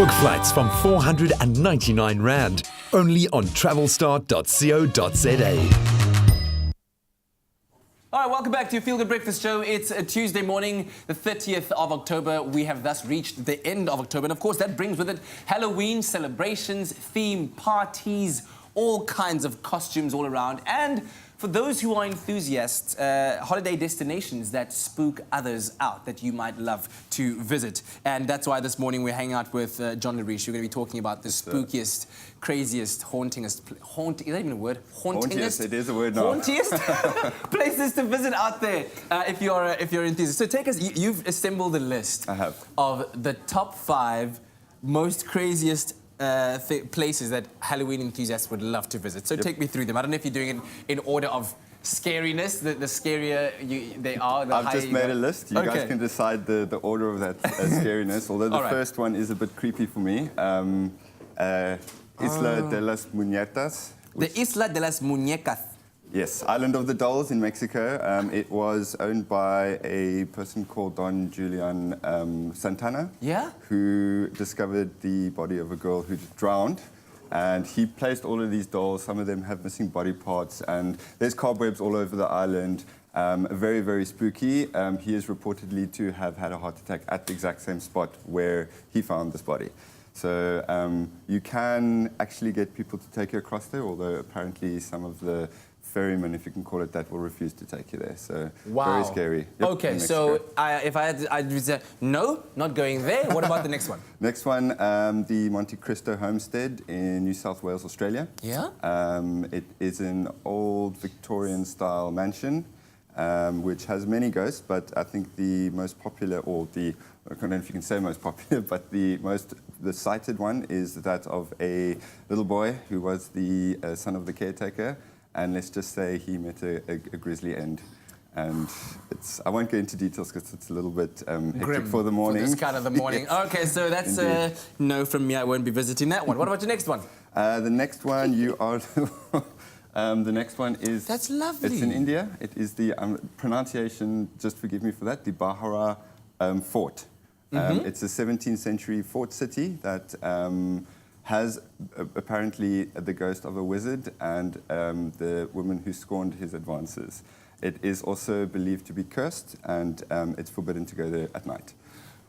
Book flights from 499 Rand, only on travelstart.co.za. All right, welcome back to your Feel Good Breakfast Show. It's a Tuesday morning, the 30th of October. We have thus reached the end of October. And of course, that brings with it Halloween celebrations, theme parties, all kinds of costumes all around. And for those who are enthusiasts, holiday destinations that spook others out that you might love to visit. And that's why this morning we're hanging out with John Lariche. We're going to be talking about the spookiest, craziest, hauntingest, is that even a word? Hauntingest, it is a word now. Hauntiest places to visit out there if you're enthusiast. So take us, you've assembled a list of the top 5 most craziest places that Halloween enthusiasts would love to visit. So take me through them. I don't know if you're doing it in order of scariness. The scarier they are, the higher I've just made a list. You guys can decide the order of that scariness. Although the first one is a bit creepy for me. Isla de las Muñecas. The Isla de las Muñecas. Yes, Island of the Dolls in Mexico. It was owned by a person called Don Julian Santana, who discovered the body of a girl who drowned. And he placed all of these dolls. Some of them have missing body parts, and there's cobwebs all over the island. Very, very spooky. He is reportedly to have had a heart attack at the exact same spot where he found this body. So you can actually get people to take you across there, although apparently some of the ferrymen, if you can call it that, will refuse to take you there. So very scary. Yep, okay, so if I had, I'd say, no, not going there. What about the next one? Next one, the Monte Cristo Homestead in New South Wales, Australia. Yeah? It is an old Victorian-style mansion, which has many ghosts, but I think the most popular, or the, I don't know if you can say most popular, but the cited one is that of a little boy who was the son of the caretaker. And let's just say he met a grisly end. And I won't go into details because it's a little bit hectic for the morning. For this kind of the morning. Yes. Okay, so that's no from me. I won't be visiting that one. What about the next one? The next one, you are... the next one is... That's lovely. It's in India. It is the pronunciation, just forgive me for that, Debehora Fort. It's a 17th century fort city that... has apparently the ghost of a wizard and the woman who scorned his advances. It is also believed to be cursed, and it's forbidden to go there at night.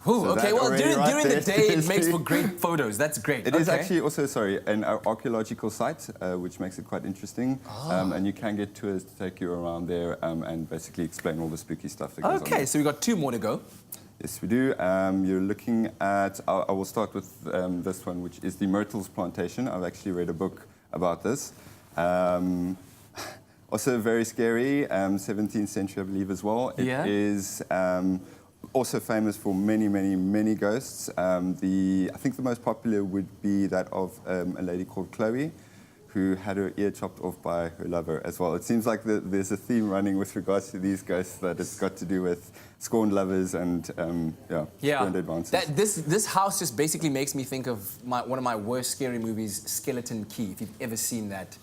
Ooh, so okay, well, during the day, it makes for great photos. That's great. It is actually also, an archaeological site, which makes it quite interesting. And you can get tours to take you around there and basically explain all the spooky stuff that goes on. Okay, so we've got 2 more to go. Yes, we do. You're looking at, I will start with this one, which is the Myrtles Plantation. I've actually read a book about this. Also very scary, 17th century, I believe, as well. It is also famous for many, many, many ghosts. I think the most popular would be that of a lady called Chloe, who had her ear chopped off by her lover as well. It seems like there's a theme running with regards to these ghosts that it's got to do with scorned lovers and scorned advances. This house just basically makes me think of one of my worst scary movies, Skeleton Key, if you've ever seen that.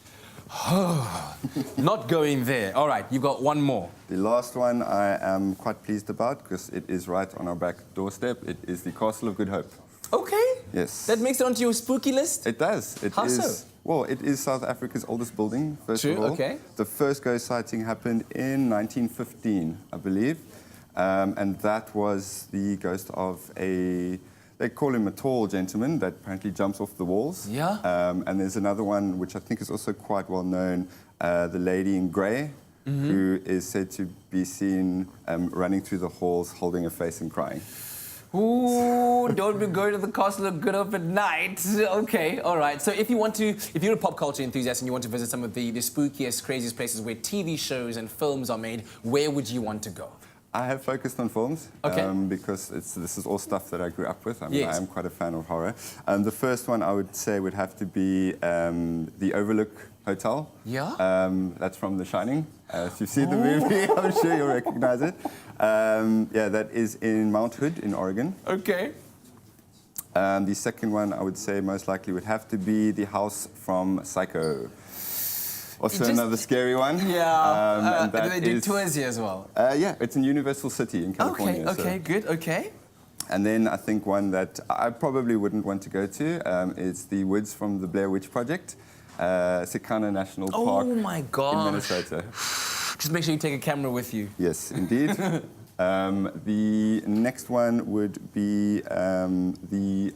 Not going there. All right, you've got one more. The last one I am quite pleased about because it is right on our back doorstep. It is the Castle of Good Hope. Okay. Yes. That makes it onto your spooky list? It does. How so? Well, it is South Africa's oldest building, first of all. Okay. The first ghost sighting happened in 1915, I believe. And that was the ghost of they call him a tall gentleman that apparently jumps off the walls. Yeah. And there's another one, which I think is also quite well known, the lady in grey, who is said to be seen running through the halls holding a face and crying. Ooh, don't be going to the Castle of Good Hope at night. Okay, all right. So if you're a pop culture enthusiast and you want to visit some of the spookiest, craziest places where TV shows and films are made, where would you want to go? I have focused on films because this is all stuff that I grew up with. I am quite a fan of horror. The first one I would say would have to be the Overlook Hotel. Yeah? That's from The Shining. If you've seen the movie, I'm sure you'll recognize it. That is in Mount Hood in Oregon. Okay. The second one I would say most likely would have to be the house from Psycho. Also another scary one. Yeah. Do they do tours here as well? Yeah, it's in Universal City in California. Okay, good, okay. And then I think one that I probably wouldn't want to go to is the woods from the Blair Witch Project, Sekana National Park Oh my gosh. in Minnesota. Just make sure you take a camera with you. Yes, indeed. The next one would be the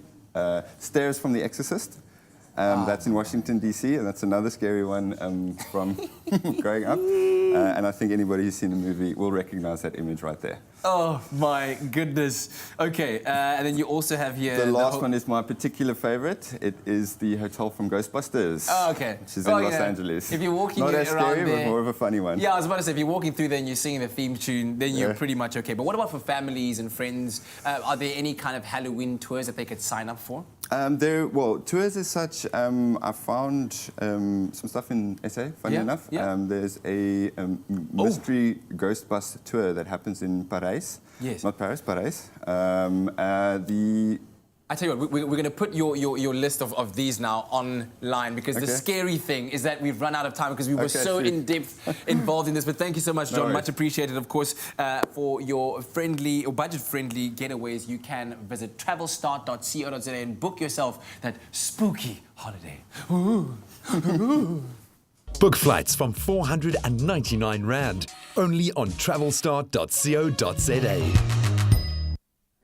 stairs from The Exorcist. That's in Washington, D.C., and that's another scary one from growing up. And I think anybody who's seen the movie will recognize that image right there. Oh, my goodness. Okay, and then you also have here... The last one is my particular favorite. It is the hotel from Ghostbusters. Oh, okay. Which is in Los Angeles. If you're walking Not as around scary, there... but more of a funny one. Yeah, I was about to say, if you're walking through there and you're singing the theme tune, then you're pretty much okay. But what about for families and friends? Are there any kind of Halloween tours that they could sign up for? Well, tours as such, I found some stuff in SA, funny enough. Yeah. There's a mystery ghost bus tour that happens in Paris. Yes. Not Paris, Paris. I tell you what, we're going to put your list of these now online because the scary thing is that we've run out of time because we were so in-depth involved in this. But thank you so much, John. Much appreciated, of course, for your friendly or budget-friendly getaways. You can visit travelstart.co.za and book yourself that spooky holiday. Book flights from 499 Rand, only on travelstart.co.za.